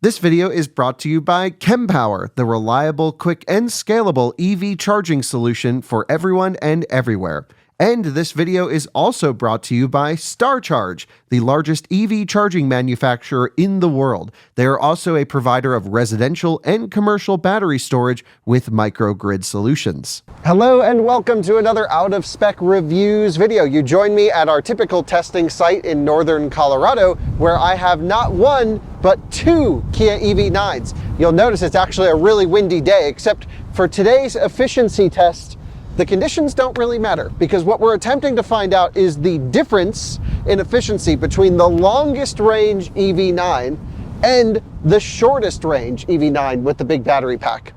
This video is brought to you by Kempower, the reliable, quick, and scalable EV charging solution for everyone and everywhere. And this video is also brought to you by StarCharge, the largest EV charging manufacturer in the world. They are also a provider of residential and commercial battery storage with microgrid solutions. Hello and welcome to another Out of Spec Reviews video. You join me at our typical testing site in northern Colorado, where I have not one, but two Kia EV9s. You'll notice it's actually a really windy day, except for today's efficiency test, the conditions don't really matter, because what we're attempting to find out is the difference in efficiency between the longest range EV9 and the shortest range EV9 with the big battery pack.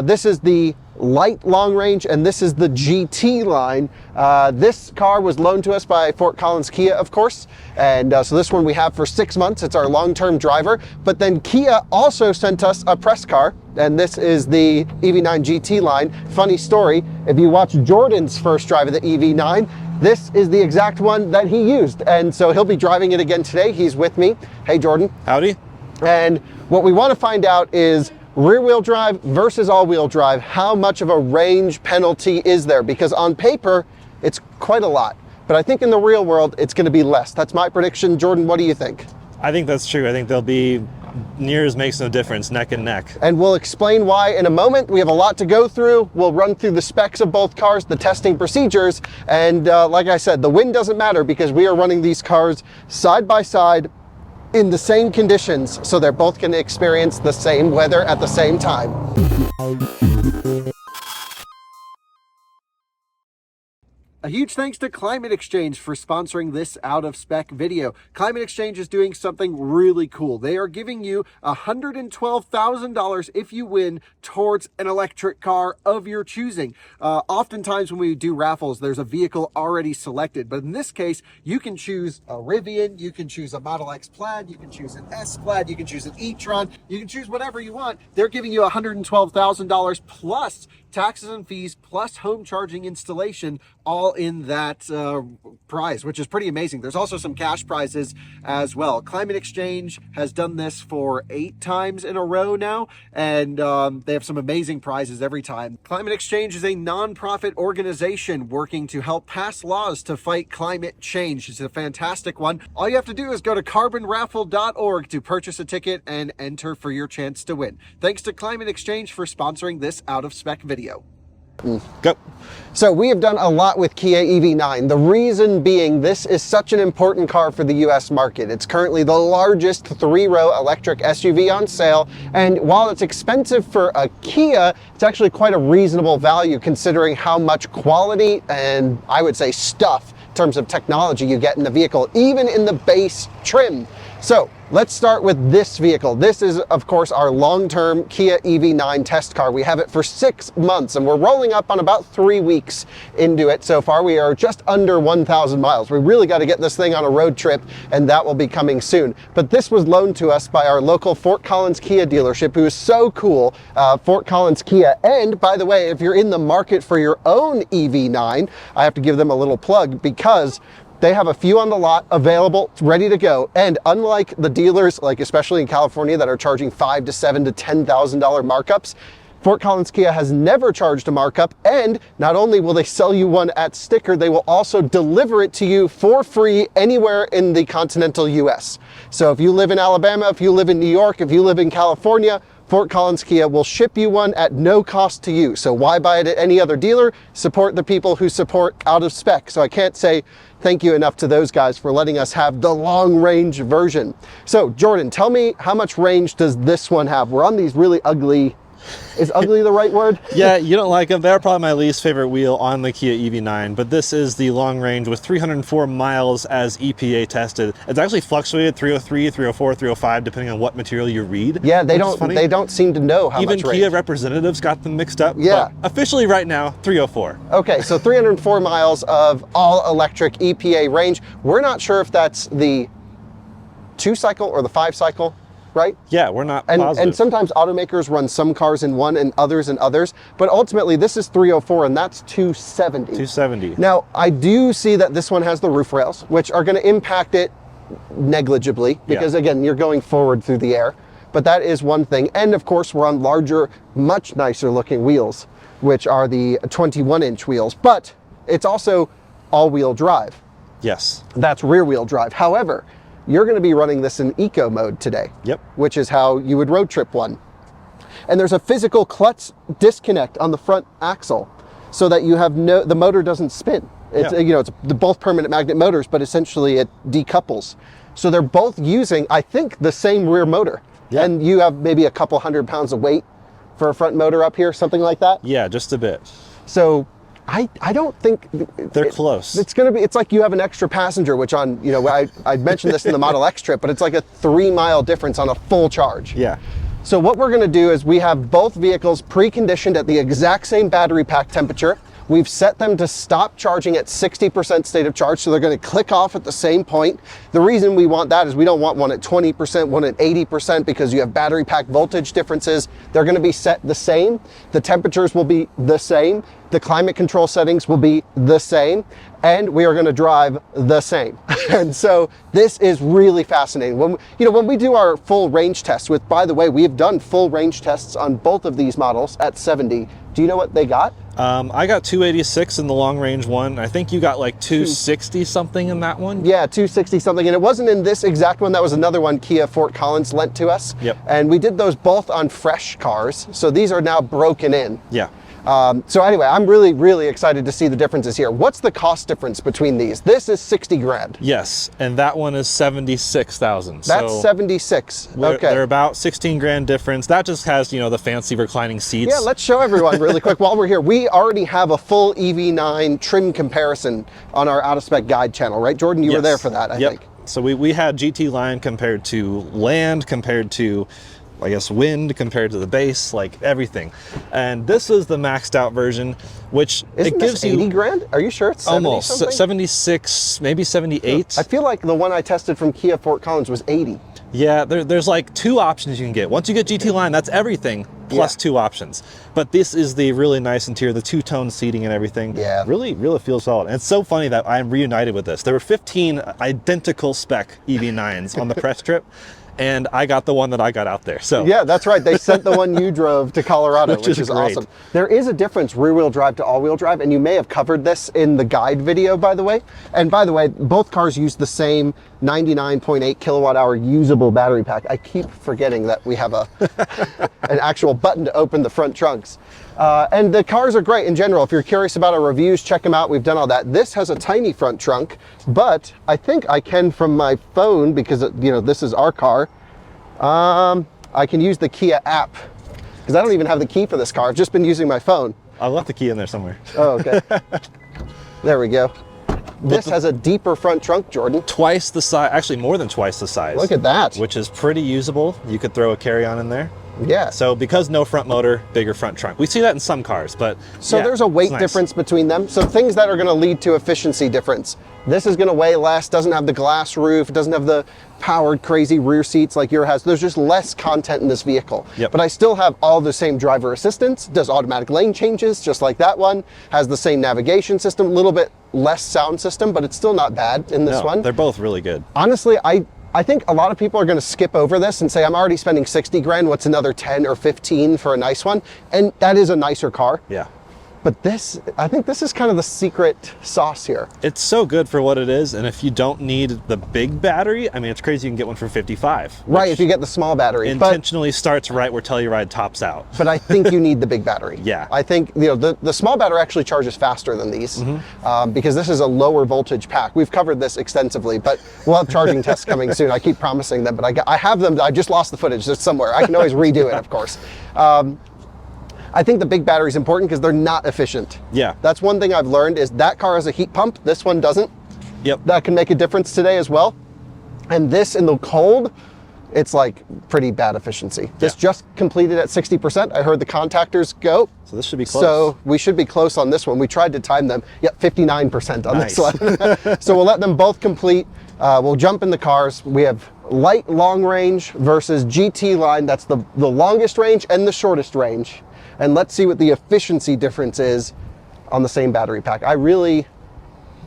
This is the light long range, and this is the GT line. This car was loaned to us by Fort Collins Kia, of course, and so this one we have for 6 months. It's our long-term driver, but then Kia also sent us a press car, and this is the EV9 GT line. Funny story, if you watch Jordan's first drive of the EV9, this is the exact one that he used, and so he'll be driving it again today. He's with me. Hey, Jordan. Howdy. And what we want to find out is rear-wheel drive versus all-wheel drive. How much of a range penalty is there? Because on paper, it's quite a lot. But I think in the real world, it's going to be less. That's my prediction. Jordan, what do you think? I think that's true. I think they'll be nears makes no difference, neck and neck. And we'll explain why in a moment. We have a lot to go through. We'll run through the specs of both cars, the testing procedures, and like I said, the wind doesn't matter because we are running these cars side by side in the same conditions, so they're both going to experience the same weather at the same time. A huge thanks to Climate Exchange for sponsoring this Out of Spec video. Climate Exchange is doing something really cool. They are giving you $112,000 if you win towards an electric car of your choosing. Oftentimes when we do raffles, there's a vehicle already selected, but in this case, you can choose a Rivian, you can choose a Model X Plaid, you can choose an S Plaid, you can choose an e-tron, you can choose whatever you want. They're giving you $112,000 plus taxes and fees plus home charging installation, all in that prize, which is pretty amazing. There's also some cash prizes as well. Climate Exchange has done this for 8 times in a row now, and they have some amazing prizes every time. Climate Exchange is a non-profit organization working to help pass laws to fight climate change. It's a fantastic one. All you have to do is go to carbonraffle.org to purchase a ticket and enter for your chance to win. Thanks to Climate Exchange for sponsoring this Out of Spec video. Go. So we have done a lot with Kia EV9. The reason being, this is such an important car for the US market. It's currently the largest 3-row electric SUV on sale, and while it's expensive for a Kia, it's actually quite a reasonable value considering how much quality and I would say stuff in terms of technology you get in the vehicle, even in the base trim. So let's start with this vehicle. This is, of course, our long-term Kia EV9 test car. We have it for 6 months, and we're rolling up on about 3 weeks into it so far. We are just under 1,000 miles. We really got to get this thing on a road trip, and that will be coming soon. But this was loaned to us by our local Fort Collins Kia dealership, who is so cool, Fort Collins Kia. And by the way, if you're in the market for your own EV9, I have to give them a little plug because they have a few on the lot available, ready to go. And unlike the dealers, like especially in California, that are charging $5,000 to $7,000 to $10,000 markups, Fort Collins Kia has never charged a markup. And not only will they sell you one at sticker, they will also deliver it to you for free anywhere in the continental US. So if you live in Alabama, if you live in New York, if you live in California, Fort Collins Kia will ship you one at no cost to you. So why buy it at any other dealer? Support the people who support Out of Spec. So I can't say thank you enough to those guys for letting us have the long range version. So Jordan, tell me, how much range does this one have? We're on these really ugly, is ugly the right word? Yeah, you don't like them. They're probably my least favorite wheel on the Kia EV9, but this is the long range with 304 miles as EPA tested. It's actually fluctuated 303, 304, 305, depending on what material you read. Yeah, they don't seem to know how much range. Even Kia representatives got them mixed up. Yeah. But officially right now, 304. Okay, so 304 miles of all electric EPA range. We're not sure if that's the 2-cycle or the 5-cycle. Right? Yeah, we're not positive. And sometimes automakers run some cars in one and others in others, but ultimately this is 304 and that's 270. 270. Now, I do see that this one has the roof rails, which are going to impact it negligibly because again, you're going forward through the air. but that is one thing. And of course, we're on larger, much nicer looking wheels, which are the 21-inch wheels, but it's also all-wheel drive. Yes. That's rear-wheel drive. However, you're going to be running this in eco mode today. Yep. Which is how you would road trip one. And there's a physical clutch disconnect on the front axle so that you have the motor doesn't spin. It's, Yeah. you know, it's both permanent magnet motors, but essentially it decouples. So they're both using, I think, the same rear motor. Yeah. And you have maybe a couple 100 pounds of weight for a front motor up here, something like that. Yeah, just a bit. So I don't think They're close. It's like you have an extra passenger, which on, you know, I mentioned this in the Model X trip, but it's like a 3-mile difference on a full charge. Yeah. So what we're gonna do is we have both vehicles preconditioned at the exact same battery pack temperature. We've set them to stop charging at 60% state of charge, so they're gonna click off at the same point. The reason we want that is we don't want one at 20%, one at 80%, because you have battery pack voltage differences. They're gonna be set the same. The temperatures will be the same. The climate control settings will be the same, and we are gonna drive the same. And so this is really fascinating. When we do our full range tests with, by the way, we have done full range tests on both of these models at 70. Do you know what they got? I got 286 in the long range one. I think you got like 260 something in that one. Yeah, 260 something. And it wasn't in this exact one. That was another one Kia Fort Collins lent to us. Yep. And we did those both on fresh cars. So these are now broken in. Yeah. So anyway, I'm really, really excited to see the differences here. What's the cost difference between these? This is 60 grand. Yes, and that one is 76,000. That's 76. Okay. They're about 16 grand difference. That just has, you know, the fancy reclining seats. Yeah, let's show everyone really quick while we're here. We already have a full EV9 trim comparison on our out of spec guide channel, right? Jordan, you were there for that, I think. So we had GT line compared to Land, compared to, I guess, Wind, compared to the base, like everything. And this is the maxed out version, which Isn't it gives this 80 you grand? Are you sure it's 70 almost something? 76, maybe 78. I feel like the one I tested from Kia Fort Collins was 80. Yeah, there's like 2 options you can get. Once you get GT line, that's everything plus 2 options. But this is the really nice interior, the 2-tone seating and everything. Yeah. Really feels solid. And it's so funny that I'm reunited with this. There were 15 identical spec EV9s on the press trip, and I got the one that I got out there. So yeah, that's right. They sent the one you drove to Colorado, which is great. awesome. There is a difference rear-wheel drive to all-wheel drive, and you may have covered this in the guide video, by the way. And by the way, both cars use the same 99.8 kilowatt-hour usable battery pack. I keep forgetting that we have an actual button to open the front trunks. And the cars are great in general. If you're curious about our reviews, check them out. We've done all that. This has a tiny front trunk, but I think I can from my phone, because you know this is our car. I can use the Kia app because I don't even have the key for this car. I've just been using my phone. I left the key in there somewhere. Oh, okay. There we go. This has a deeper front trunk, Jordan. Twice the size, actually more than twice the size. Look at that. Which is pretty usable. You could throw a carry-on in there. Yeah. So because no front motor, bigger front trunk. We see that in some cars, but So yeah, there's a weight it's nice. difference between them. So things that are going to lead to efficiency difference. This is going to weigh less, doesn't have the glass roof, doesn't have the powered crazy rear seats like yours has. There's just less content in this vehicle. Yep. But I still have all the same driver assistance, does automatic lane changes just like that one, has the same navigation system, a little bit less sound system, but it's still not bad in this one. They're both really good. Honestly, I think a lot of people are going to skip over this and say, I'm already spending 60 grand, what's another 10 or 15 for a nice one? And that is a nicer car. Yeah. But this, I think this is kind of the secret sauce here. It's so good for what it is, and if you don't need the big battery, I mean, it's crazy you can get one for 55. Right, if you get the small battery. Intentionally starts right where Telluride tops out. But I think you need the big battery. Yeah. I think, you know, the small battery actually charges faster than these because this is a lower voltage pack. We've covered this extensively, but we'll have charging tests coming soon. I keep promising them, but I have them. I just lost the footage. It's somewhere. I can always redo it, of course. I think the big battery is important because they're not efficient. Yeah. That's one thing I've learned is that car has a heat pump. This one doesn't. Yep. That can make a difference today as well. And this in the cold, it's like pretty bad efficiency. This just completed at 60%. I heard the contactors go. So this should be close. So we should be close on this one. We tried to time them. Yep, 59% on Nice. this one. So we'll let them both complete. We'll jump in the cars. We have light long range versus GT line. That's the longest range and the shortest range. And let's see what the efficiency difference is on the same battery pack. I really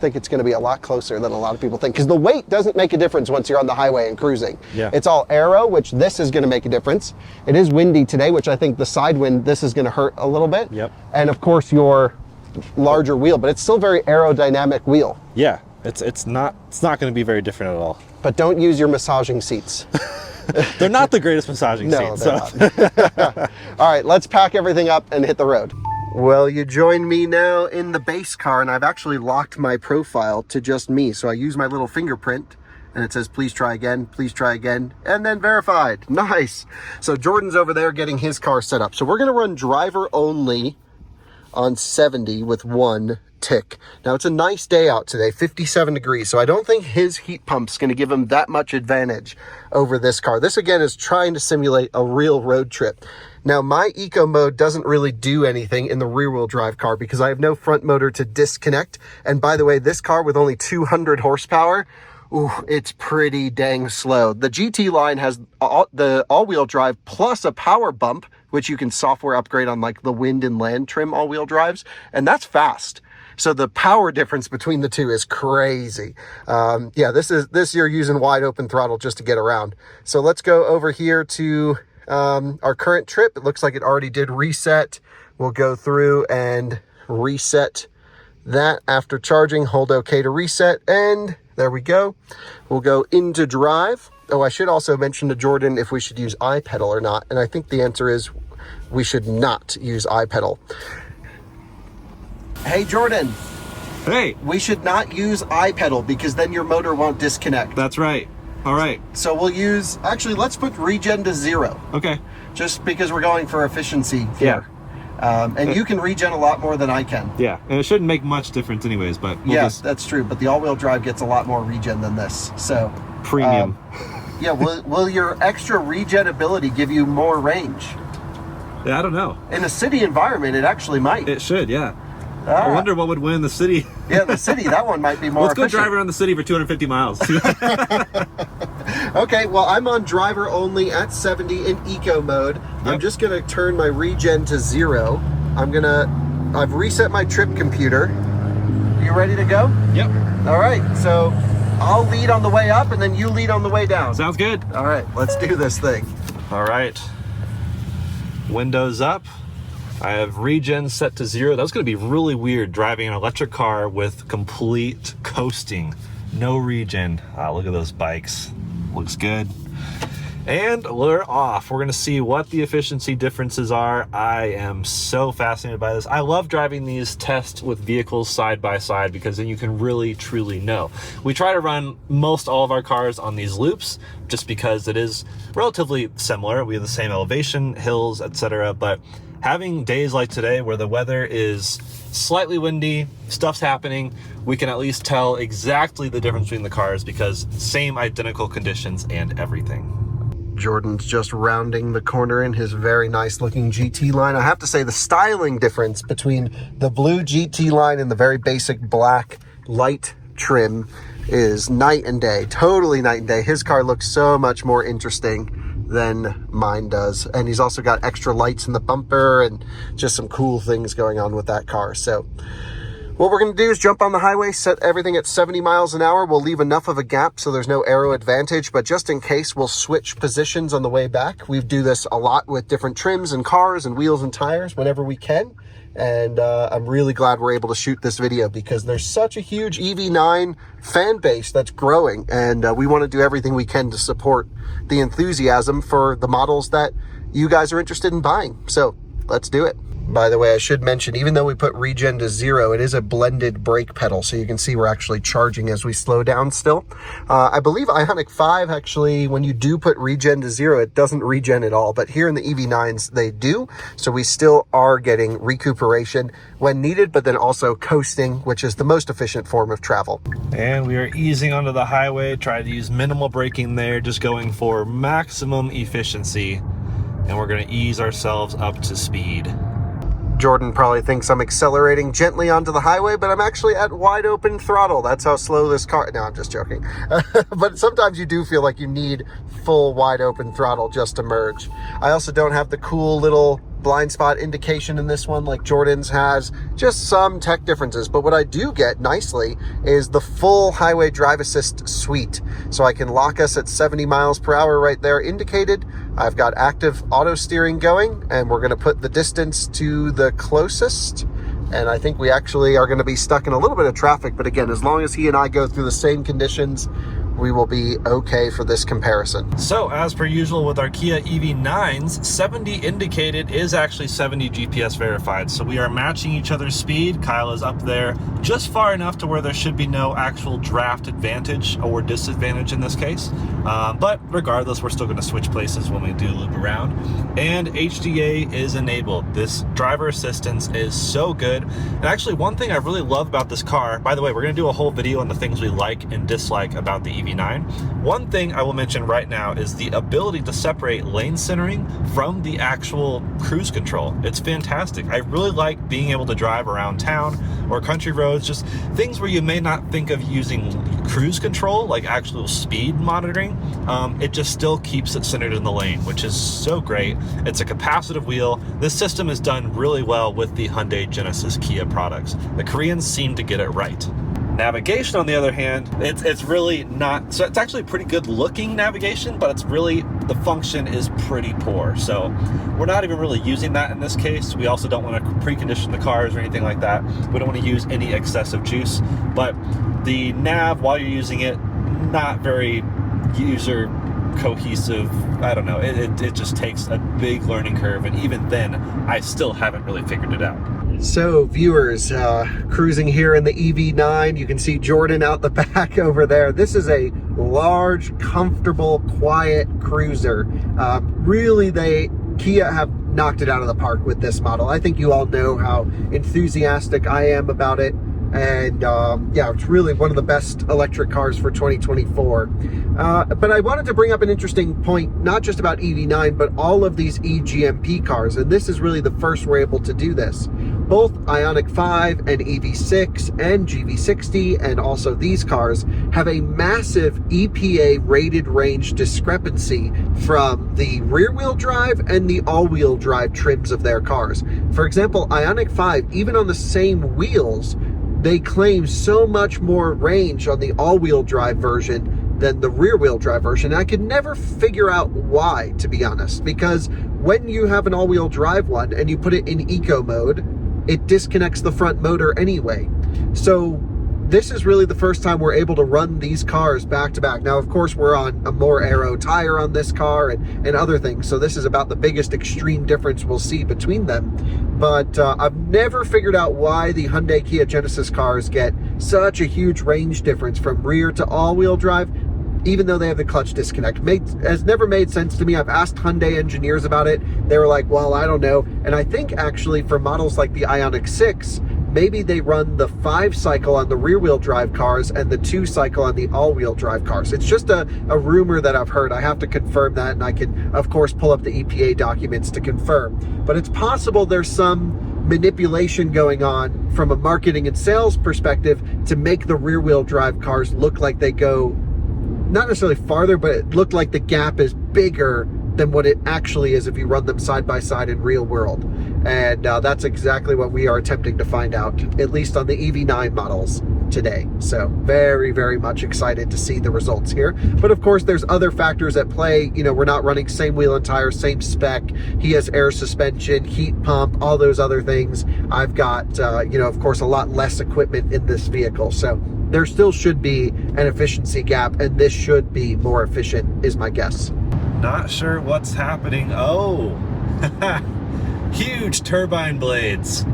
think it's going to be a lot closer than a lot of people think, because the weight doesn't make a difference once you're on the highway and cruising. Yeah. It's all aero, which this is going to make a difference. It is windy today, which I think the side wind, this is going to hurt a little bit. Yep. And of course your larger wheel, but it's still very aerodynamic wheel. Yeah, it's not going to be very different at all. But don't use your massaging seats. They're not the greatest massaging No, seats. they're not. All right, let's pack everything up and hit the road. Well, you join me now in the base car, and I've actually locked my profile to just me. So I use my little fingerprint, and it says, please try again, and then verified. Nice. So Jordan's over there getting his car set up. So we're going to run driver only on 70 with one tick. Now, it's a nice day out today, 57 degrees, so I don't think his heat pump's going to give him that much advantage over this car. This, again, is trying to simulate a real road trip. Now, my eco mode doesn't really do anything in the rear-wheel drive car because I have no front motor to disconnect. And by the way, this car with only 200 horsepower, ooh, it's pretty dang slow. The GT line has the all-wheel drive plus a power bump, which you can software upgrade on like the wind and land trim all-wheel drives, and that's fast. So the power difference between the two is crazy. Yeah, this you're using wide open throttle just to get around. So let's go over here to our current trip. It looks like it already did reset. We'll go through and reset that after charging. Hold OK to reset, and there we go. We'll go into drive. Oh, I should also mention to Jordan if we should use iPedal or not, and I think the answer is we should not use iPedal. Hey, Jordan. Hey. We should not use iPedal because then your motor won't disconnect. That's right. All right. So we'll use, actually, let's put regen to 0. Okay. Just because we're going for efficiency here. And you can regen a lot more than I can. Yeah, and it shouldn't make much difference anyways, but yes, that's true. But the all-wheel drive gets a lot more regen than this. So premium. Yeah, will your extra regen ability give you more range? Yeah, I don't know. In a city environment, it actually might. It should, yeah. I wonder what would win in the city. Yeah, the city, that one might be more Let's efficient. go drive around the city for 250 miles. Okay, well, I'm on driver only at 70 in eco mode. Yep. I'm just going to turn my regen to 0. I've reset my trip computer. You ready to go? Yep. All right, so I'll lead on the way up and then you lead on the way down. Sounds good. All right, let's do this thing. All right. Windows up. I have regen set to 0. That's going to be really weird driving an electric car with complete coasting. No regen. Look at those bikes. Looks good. And we're off. We're going to see what the efficiency differences are. I am so fascinated by this. I love driving these tests with vehicles side by side because then you can really, truly know. We try to run most all of our cars on these loops just because it is relatively similar. We have the same elevation, hills, etc. But having days like today where the weather is slightly windy, stuff's happening, we can at least tell exactly the difference between the cars because same identical conditions and everything. Jordan's just rounding the corner in his very nice looking GT line. I have to say the styling difference between the blue GT line and the very basic black light trim is night and day, totally night and day. His car looks so much more interesting than mine does. And he's also got extra lights in the bumper and just some cool things going on with that car. So what we're going to do is jump on the highway, set everything at 70 miles an hour. We'll leave enough of a gap so there's no aero advantage, but just in case, we'll switch positions on the way back. We do this a lot with different trims and cars and wheels and tires whenever we can. And I'm really glad we're able to shoot this video because there's such a huge EV9 fan base that's growing. And we want to do everything we can to support the enthusiasm for the models that you guys are interested in buying. So let's do it. By the way, I should mention, even though we put regen to 0, it is a blended brake pedal. So you can see we're actually charging as we slow down still. I believe Ioniq 5, actually, when you do put regen to 0, it doesn't regen at all. But here in the EV9s, they do. So we still are getting recuperation when needed, but then also coasting, which is the most efficient form of travel. And we are easing onto the highway, trying to use minimal braking there, just going for maximum efficiency. And we're going to ease ourselves up to speed. Jordan probably thinks I'm accelerating gently onto the highway, but I'm actually at wide open throttle. That's how slow this car... No, I'm just joking. But sometimes you do feel like you need full wide open throttle just to merge. I also don't have the cool little blind spot indication in this one like Jordan's has, just some tech differences. But what I do get nicely is the full highway drive assist suite. So I can lock us at 70 miles per hour right there indicated. I've got active auto steering going, and we're going to put the distance to the closest. And I think we actually are going to be stuck in a little bit of traffic. But again, as long as he and I go through the same conditions, we will be okay for this comparison. So as per usual with our Kia EV9s, 70 indicated is actually 70 GPS verified. So we are matching each other's speed. Kyle is up there just far enough to where there should be no actual draft advantage or disadvantage in this case. But regardless, we're still going to switch places when we do loop around. And HDA is enabled. This driver assistance is so good. And actually one thing I really love about this car, by the way, we're going to do a whole video on the things we like and dislike about the EV9. One thing I will mention right now is the ability to separate lane centering from the actual cruise control. It's fantastic. I really like being able to drive around town or country roads, just things where you may not think of using cruise control, like actual speed monitoring. It just still keeps it centered in the lane, which is so great. It's a capacitive wheel. This system is done really well with the Hyundai Genesis Kia products. The Koreans seem to get it right. Navigation, on the other hand, it's really not, so it's actually pretty good looking navigation, but it's really, the function is pretty poor. So we're not even really using that in this case. We also don't want to precondition the cars or anything like that. We don't want to use any excessive juice, but the nav, while you're using it, not very user cohesive. I don't know, it just takes a big learning curve, and even then I still haven't really figured it out. So viewers, cruising here in the EV9, you can see Jordan out the back over there. This is a large, comfortable, quiet cruiser. Really, Kia have knocked it out of the park with this model. I think you all know how enthusiastic I am about it. And yeah, it's really one of the best electric cars for 2024. But I wanted to bring up an interesting point, not just about EV9, but all of these eGMP cars. And this is really the first we're able to do this. Both Ioniq 5 and EV6 and GV60 and also these cars have a massive EPA rated range discrepancy from the rear-wheel drive and the all-wheel drive trims of their cars. For example, Ioniq 5, even on the same wheels, they claim so much more range on the all-wheel drive version than the rear-wheel drive version. I could never figure out why, to be honest, because when you have an all-wheel drive one and you put it in eco mode, it disconnects the front motor anyway. So this is really the first time we're able to run these cars back to back. Now, of course, we're on a more aero tire on this car and other things. So this is about the biggest extreme difference we'll see between them. But I've never figured out why the Hyundai Kia Genesis cars get such a huge range difference from rear to all-wheel drive, even though they have the clutch disconnect. Has never made sense to me. I've asked Hyundai engineers about it. They were like, well, I don't know. And I think actually for models like the Ioniq 6, maybe they run the 5-cycle on the rear-wheel drive cars and the 2-cycle on the all-wheel drive cars. It's just a rumor that I've heard. I have to confirm that, and I can, of course, pull up the EPA documents to confirm. But it's possible there's some manipulation going on from a marketing and sales perspective to make the rear-wheel drive cars look like they go not necessarily farther, but it looked like the gap is bigger than what it actually is if you run them side by side in real world. And that's exactly what we are attempting to find out, at least on the EV9 models today. So very, very much excited to see the results here. But of course, there's other factors at play. You know, we're not running same wheel and tire, same spec. He has air suspension, heat pump, all those other things. I've got, you know, of course, a lot less equipment in this vehicle. So there still should be an efficiency gap, and this should be more efficient, is my guess. Not sure what's happening. Oh, huge turbine blades.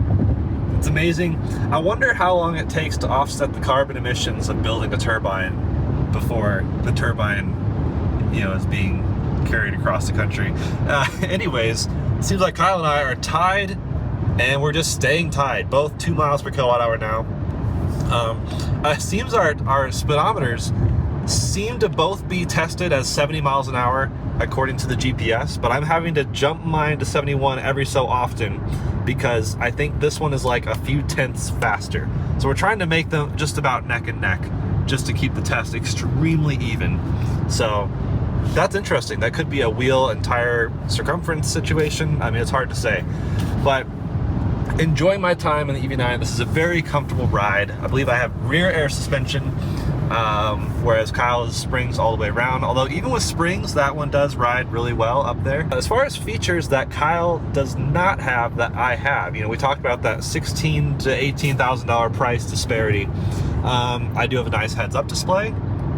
It's amazing. I wonder how long it takes to offset the carbon emissions of building a turbine before the turbine, you know, is being carried across the country. Anyways, it seems like Kyle and I are tied, and we're just staying tied, both 2 miles per kilowatt hour now. It seems our speedometers seem to both be tested as 70 miles an hour according to the GPS, but I'm having to jump mine to 71 every so often because I think this one is like a few tenths faster. So we're trying to make them just about neck and neck just to keep the test extremely even. So that's interesting. That could be a wheel and tire circumference situation. I mean, it's hard to say, but enjoying my time in the EV9. This is a very comfortable ride. I believe I have rear air suspension, whereas Kyle's springs all the way around. Although even with springs, that one does ride really well up there. As far as features that Kyle does not have that I have, you know, we talked about that $16,000 to $18,000 price disparity. I do have a nice heads-up display.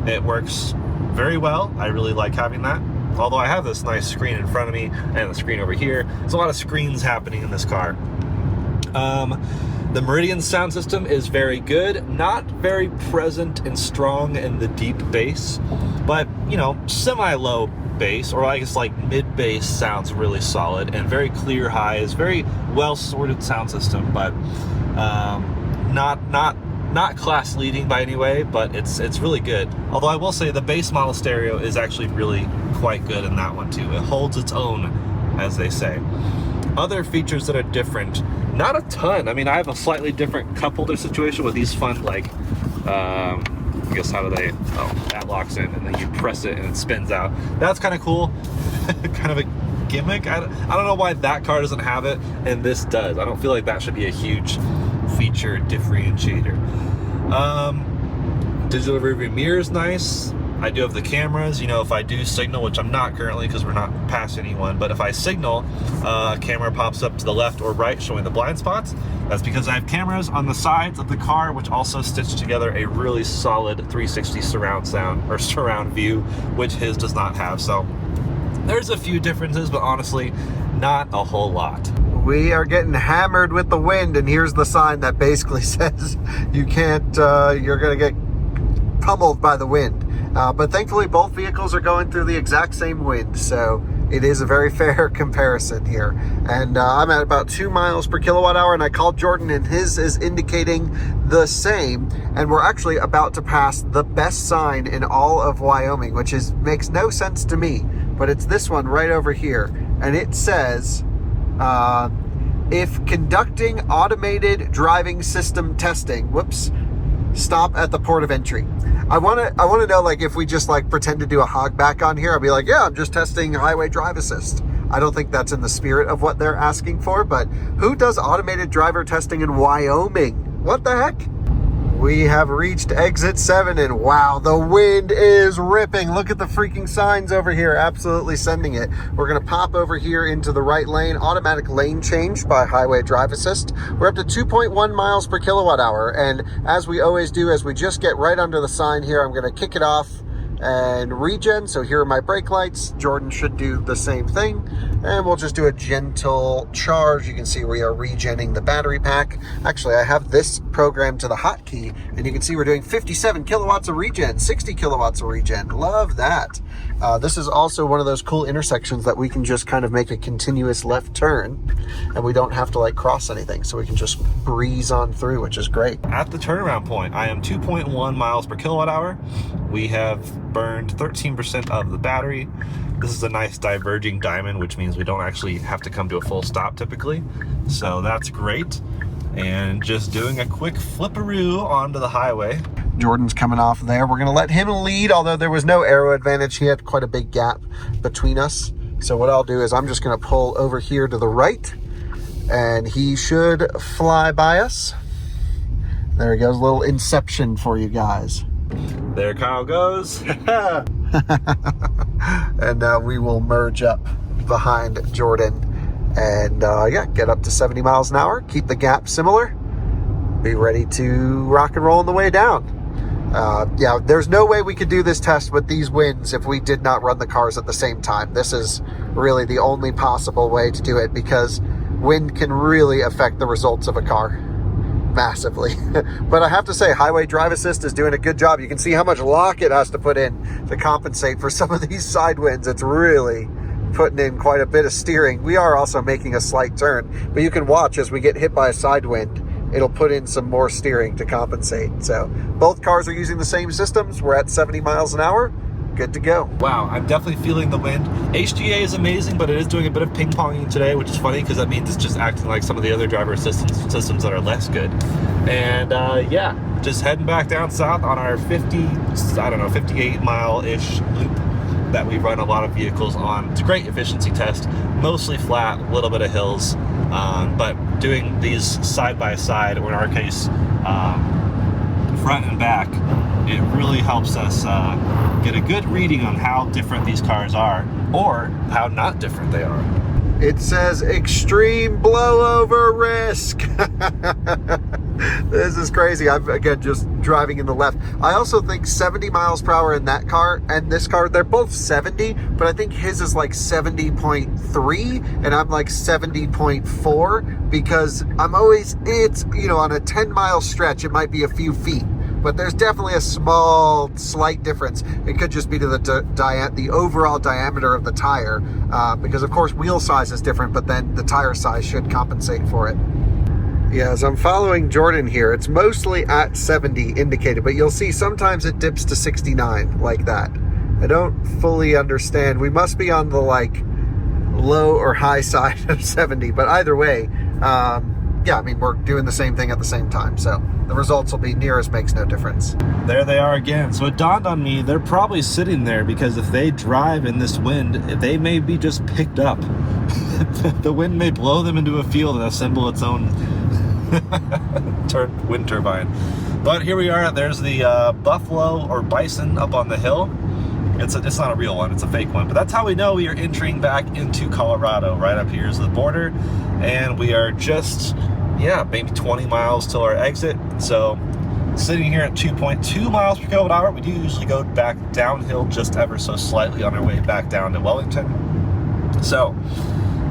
It works very well. I really like having that. Although I have this nice screen in front of me and the screen over here. There's a lot of screens happening in this car. The Meridian sound system is very good, not very present and strong in the deep bass, but you know, semi-low bass, or I guess like mid-bass sounds really solid, and very clear highs, very well-sorted sound system, but not class leading by any way, but it's really good. Although I will say the base model stereo is actually really quite good in that one too. It holds its own, as they say. Other features that are different, not a ton. I mean, I have a slightly different cup holder situation with these fun, like, I guess how do they, oh, that locks in and then you press it and it spins out. That's kind of cool. Kind of a gimmick. I don't know why that car doesn't have it and this does. I don't feel like that should be a huge feature differentiator. Digital rearview mirror is nice. I do have the cameras, you know, if I do signal, which I'm not currently because we're not past anyone, but if I signal, a camera pops up to the left or right showing the blind spots. That's because I have cameras on the sides of the car, which also stitch together a really solid 360 surround sound, or surround view, which his does not have. So there's a few differences, but honestly, not a whole lot. We are getting hammered with the wind, and here's the sign that basically says you can't, you're gonna get pummeled by the wind. But thankfully both vehicles are going through the exact same wind, so it is a very fair comparison here. And I'm at about 2 miles per kilowatt hour, and I called Jordan and his is indicating the same. And we're actually about to pass the best sign in all of Wyoming, which makes no sense to me, but it's this one right over here. And it says, if conducting automated driving system testing, stop at the port of entry. I want to know, like, if we just like pretend to do a hog back on here, I'll be like, yeah, I'm just testing highway drive assist. I don't think that's in the spirit of what they're asking for, but who does automated driver testing in Wyoming? What the heck? We have reached exit 7, and wow, the wind is ripping. Look at the freaking signs over here, absolutely sending it. We're gonna pop over here into the right lane, automatic lane change by highway drive assist. We're up to 2.1 miles per kilowatt hour, and as we always do, as we just get right under the sign here, I'm gonna kick it off and regen. So here are my brake lights. Jordan should do the same thing, and we'll just do a gentle charge. You can see we are regenning the battery pack. Actually, I have this programmed to the hotkey, and you can see we're doing 57 kilowatts of regen, 60 kilowatts of regen. Love that. This is also one of those cool intersections that we can just kind of make a continuous left turn, and we don't have to like cross anything, so we can just breeze on through, which is great. At the turnaround point, I am 2.1 miles per kilowatt hour. We have burned 13% of the battery. This is a nice diverging diamond, which means we don't actually have to come to a full stop typically. So that's great. And just doing a quick flipperoo onto the highway. Jordan's coming off there. We're gonna let him lead, although there was no aero advantage. He had quite a big gap between us. So what I'll do is I'm just gonna pull over here to the right, and he should fly by us. There he goes, a little inception for you guys. There Kyle goes. And we will merge up behind Jordan and yeah, get up to 70 miles an hour, keep the gap similar, be ready to rock and roll on the way down. Yeah, there's no way we could do this test with these winds if we did not run the cars at the same time. This is really the only possible way to do it, because wind can really affect the results of a car massively. But I have to say, highway drive assist is doing a good job. You can see how much lock it has to put in to compensate for some of these side winds. It's really putting in quite a bit of steering. We are also making a slight turn, but you can watch as we get hit by a side wind, it'll put in some more steering to compensate. So both cars are using the same systems. We're at 70 miles an hour. Good to go. Wow, I'm definitely feeling the wind. HGA is amazing, but it is doing a bit of ping-ponging today, which is funny because that means it's just acting like some of the other driver systems that are less good. And yeah, just heading back down south on our 58 mile-ish loop. that we run a lot of vehicles on. It's a great efficiency test, mostly flat, a little bit of hills, but doing these side by side, or in our case, front and back, it really helps us get a good reading on how different these cars are, or how not different they are. It says extreme blowover risk. This is crazy. I'm, again, just driving in the left. I also think 70 miles per hour in that car and this car, they're both 70, but I think his is like 70.3 and I'm like 70.4, because I'm always, it's, you know, on a 10-mile stretch, it might be a few feet, but there's definitely a small, slight difference. It could just be to the overall diameter of the tire, because of course wheel size is different, but then the tire size should compensate for it. Yeah, as I'm following Jordan here, it's mostly at 70 indicated, but you'll see sometimes it dips to 69 like that. I don't fully understand. We must be on the like low or high side of 70, but either way, yeah, I mean, we're doing the same thing at the same time, so the results will be near as makes no difference. There they are again. So it dawned on me, they're probably sitting there because if they drive in this wind, they may be just picked up. The wind may blow them into a field and assemble its own wind turbine. But here we are. There's the buffalo or bison up on the hill. It's not a real one, it's a fake one, but that's how we know we are entering back into Colorado. Right up here is the border, and we are just, yeah, maybe 20 miles till our exit. So sitting here at 2.2 miles per kilowatt hour. We do usually go back downhill just ever so slightly on our way back down to Wellington. So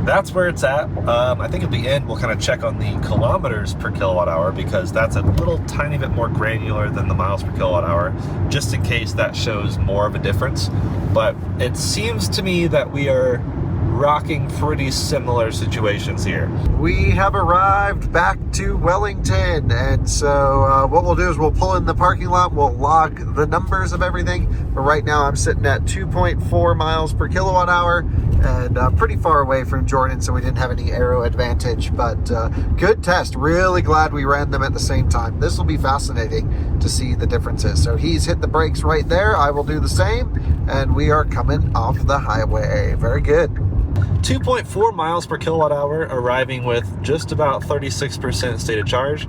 that's where it's at. I think at the end we'll kind of check on the kilometers per kilowatt hour, because that's a little tiny bit more granular than the miles per kilowatt hour, just in case that shows more of a difference. But it seems to me that we are rocking pretty similar situations here. We have arrived back to Wellington, and so what we'll do is we'll pull in the parking lot, we'll log the numbers of everything, but right now I'm sitting at 2.4 miles per kilowatt hour, and pretty far away from Jordan, so we didn't have any aero advantage, but good test. Really glad we ran them at the same time. This will be fascinating to see the differences. So he's hit the brakes right there, I will do the same, and we are coming off the highway. Very good. 2.4 miles per kilowatt hour, arriving with just about 36% state of charge.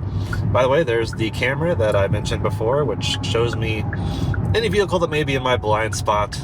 By the way, there's the camera that I mentioned before, which shows me any vehicle that may be in my blind spot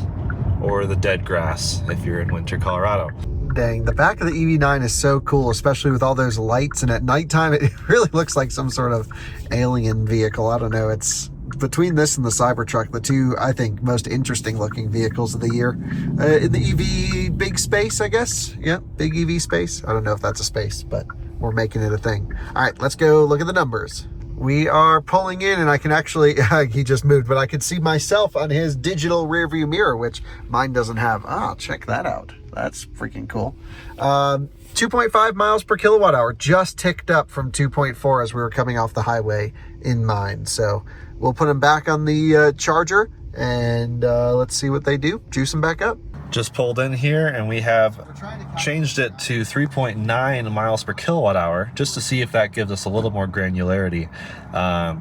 or the dead grass if you're in winter Colorado. Dang, the back of the EV9 is so cool, especially with all those lights, and at nighttime it really looks like some sort of alien vehicle. I don't know, it's between this and the Cybertruck, the two, I think, most interesting looking vehicles of the year. In the EV big space, I guess. Yeah, big EV space. I don't know if that's a space, but we're making it a thing. All right, let's go look at the numbers. We are pulling in, and I can actually, he just moved, but I could see myself on his digital rear view mirror, which mine doesn't have. Ah, check that out. That's freaking cool. 2.5 miles per kilowatt hour, just ticked up from 2.4 as we were coming off the highway in mine. So we'll put them back on the charger, and let's see what they do. Juice them back up. Just pulled in here, and we have changed it to 3.9 miles per kilowatt hour, just to see if that gives us a little more granularity,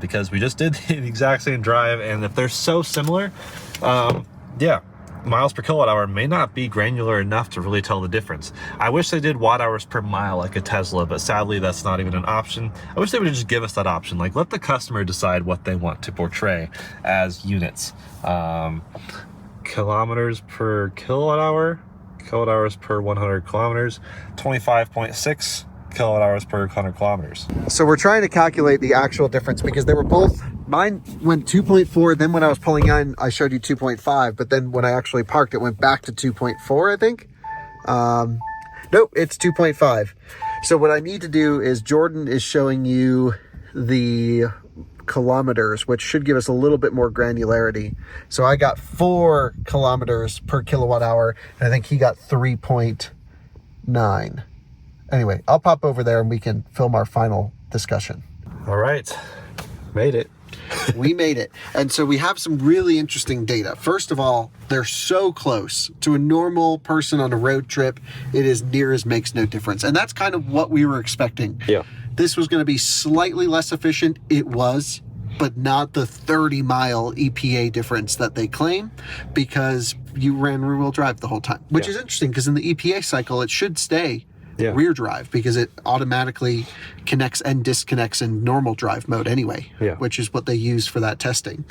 because we just did the exact same drive, and if they're so similar, yeah, miles per kilowatt hour may not be granular enough to really tell the difference. I wish they did watt hours per mile like a Tesla, but sadly that's not even an option. I wish they would just give us that option. Like, let the customer decide what they want to portray as units. Kilometers per kilowatt hour, kilowatt hours per 100 kilometers, 25.6 kilowatt hours per 100 kilometers. So we're trying to calculate the actual difference, because they were both, mine went 2.4, then when I was pulling in, I showed you 2.5, but then when I actually parked, it went back to 2.4, I think. Nope, it's 2.5. So what I need to do is, Jordan is showing you the kilometers, which should give us a little bit more granularity. So I got 4 kilometers per kilowatt hour, and I think he got 3.9. Anyway, I'll pop over there and we can film our final discussion. All right, made it. We made it. And so we have some really interesting data. First of all, they're so close to a normal person on a road trip. It is near as makes no difference. And that's kind of what we were expecting. Yeah. This was going to be slightly less efficient. It was. but not the 30-mile EPA difference that they claim, because you ran rear-wheel drive the whole time, which is interesting because in the EPA cycle, it should stay rear drive because it automatically connects and disconnects in normal drive mode anyway, which is what they use for that testing.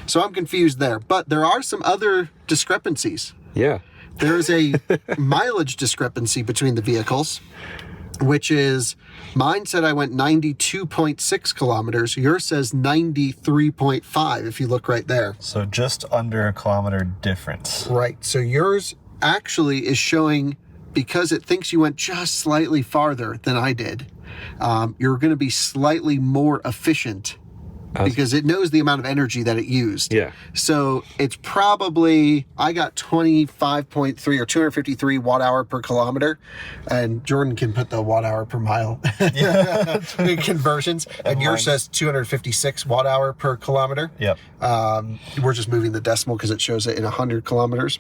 So I'm confused there, but there are some other discrepancies. Yeah. There is a mileage discrepancy between the vehicles, which is, mine said I went 92.6 kilometers. Yours says 93.5 if you look right there. So just under a kilometer difference. Right. So yours actually is showing, because it thinks you went just slightly farther than I did, you're going to be slightly more efficient because it knows the amount of energy that it used. Yeah. So it's probably, I got 25.3 or 253 watt hour per kilometer, and Jordan can put the watt hour per mile in conversions, and yours says 256 watt hour per kilometer. Yep. We're just moving the decimal because it shows it in 100 kilometers,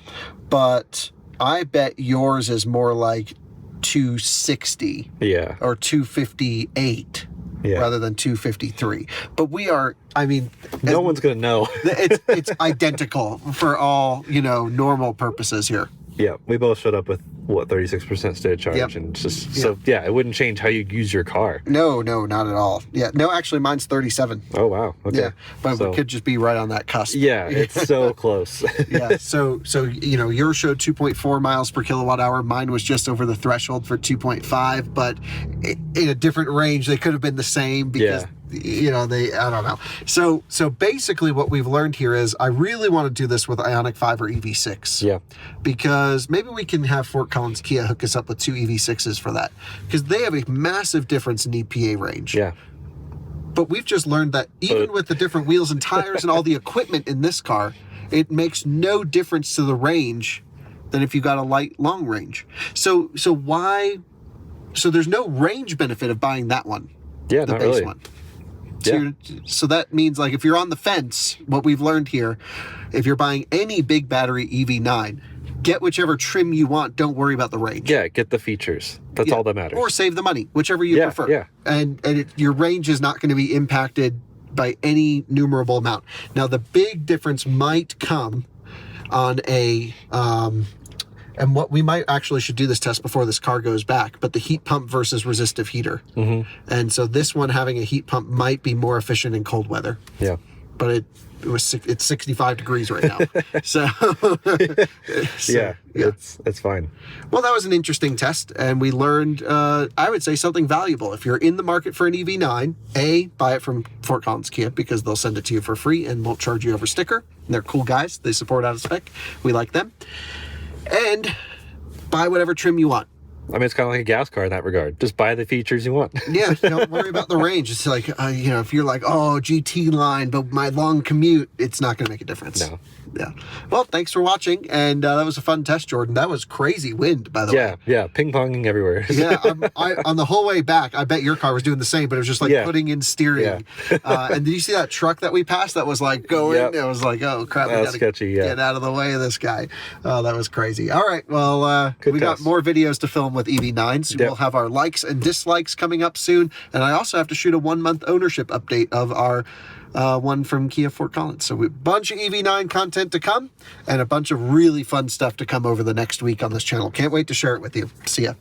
but I bet yours is more like 260 or 258 rather than 253. But we are, I mean, no one's going to know. it's identical for all, normal purposes here. Yeah, we both showed up with, 36% state of charge, and just, so, it wouldn't change how you use your car. No, not at all. Yeah, no, actually, mine's 37. Oh, wow. Okay. Yeah, but we could just be right on that cusp. Yeah, it's so close. So yours showed 2.4 miles per kilowatt hour. Mine was just over the threshold for 2.5, but in a different range, they could have been the same because... I don't know. So basically what we've learned here is I really want to do this with Ioniq 5 or EV6. Yeah. Because maybe we can have Fort Collins Kia hook us up with 2 EV6s for that. Because they have a massive difference in EPA range. Yeah. But we've just learned that even with the different wheels and tires and all the equipment in this car, it makes no difference to the range than if you got a light long range. So there's no range benefit of buying that one. Yeah, the not base really. one. Yeah. So that means, like, if you're on the fence, what we've learned here, if you're buying any big battery EV9, get whichever trim you want. Don't worry about the range. Yeah, get the features. That's all that matters. Or save the money, whichever you prefer. Yeah. And your range is not going to be impacted by any numerable amount. Now, the big difference might come on and what we might actually should do this test before this car goes back, but the heat pump versus resistive heater. Mm-hmm. And so this one having a heat pump might be more efficient in cold weather. Yeah. But it's 65 degrees right now. so it's fine. Well, that was an interesting test, and we learned, I would say, something valuable. If you're in the market for an EV9, buy it from Fort Collins Kia because they'll send it to you for free and won't charge you over sticker. And they're cool guys. They support out of spec. We like them. And buy whatever trim you want. I mean, it's kind of like a gas car in that regard. Just buy the features you want. Yeah, don't worry about the range. It's like, if you're like, GT line, but my long commute, it's not going to make a difference. No. Yeah. Well, thanks for watching. And that was a fun test, Jordan. That was crazy wind, by the way. Yeah. Ping-ponging everywhere. Yeah. On the whole way back, I bet your car was doing the same, but it was just like putting in steering. Yeah. And did you see that truck that we passed that was like going? Yep. It was like, oh, crap. We got to get out of the way of this guy. Oh, that was crazy. All right. Well, we got more videos to film with EV9s. Yep. We'll have our likes and dislikes coming up soon. And I also have to shoot a 1-month ownership update of our one from Kia Fort Collins. So a bunch of EV9 content to come and a bunch of really fun stuff to come over the next week on this channel. Can't wait to share it with you. See ya.